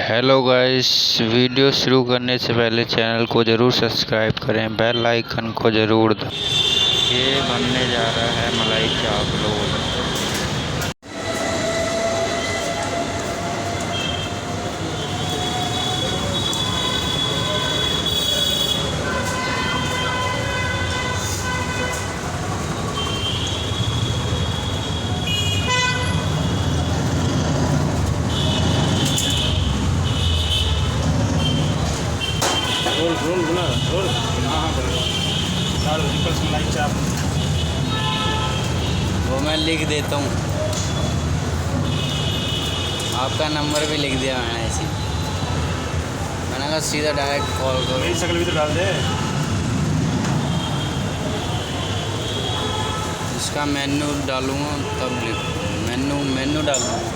Hello guys, video शुरू करने से पहले चैनल को ज़रूर सब्सक्राइब करें, बेल आइकन को ज़रूर दबाएं। ये बनने जा रहा है मलाई चाप रोल। रोल बना रोल। हाँ बना मलाई चाप। वो मैं लिख देता हूँ, आपका नंबर भी लिख दिया मैंने ऐसे। मैंने कहा सीधा डायरेक्ट कॉल करो। मेरी शक्ल भी तो डाल दे। इसका मेन्यू डालूँगा तब लिखूँ, मेन्यू डालूँगा।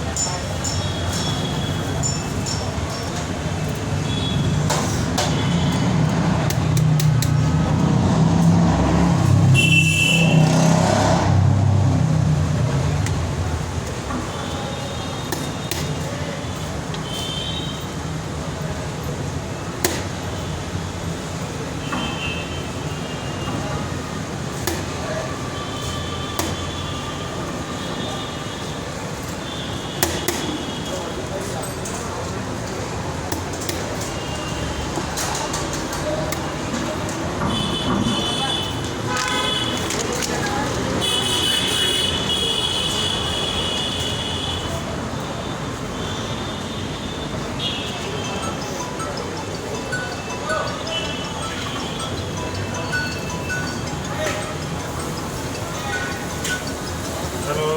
हेलो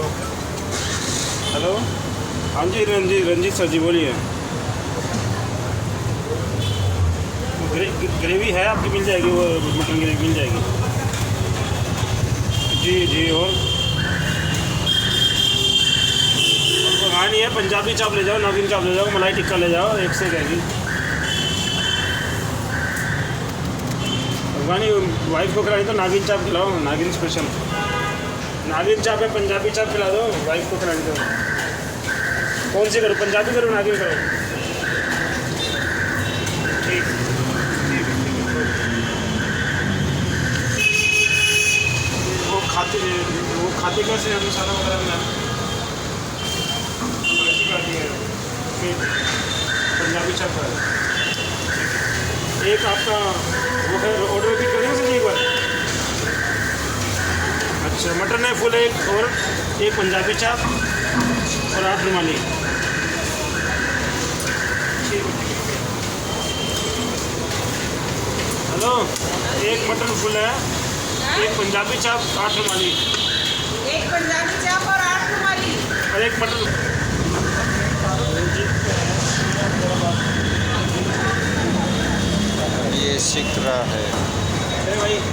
हेलो, हाँ जी रंजीत सर जी बोलिए। ग्रेवी है आपकी, मिल जाएगी, वो मटन ग्रेवी मिल जाएगी। जी और हाँ नहीं है, पंजाबी चाप ले जाओ, नागिन चाप ले जाओ, मलाई टिक्का ले जाओ, एक से रहेगी। अफगानी वाइफ को खिलानी तो नागिन चाप खिलाओ, नागिन स्पेशल। नागिन चाप है, पंजाबी चाप खिला दो वाइफ को खिलानी दो। कौन सी करो, पंजाबी करो नागिन करो? ठीक वो खाते कैसे हैं मसाला वगैरह में? ऐसी कर दी है पंजाबी चाप है। एक आपका वो है, ऑर्डर रिपीट करेंगे सर एक बार? अच्छा, मटन है फुल एक, और एक पंजाबी चाप और 8 रुमाली। ठीक है। हेलो, एक मटन फुल है, एक पंजाबी चाप 8 रुमाली। एक पंजाबी चाप और 8 रुमाली और एक मटन। ये सीख रहा है। अरे भाई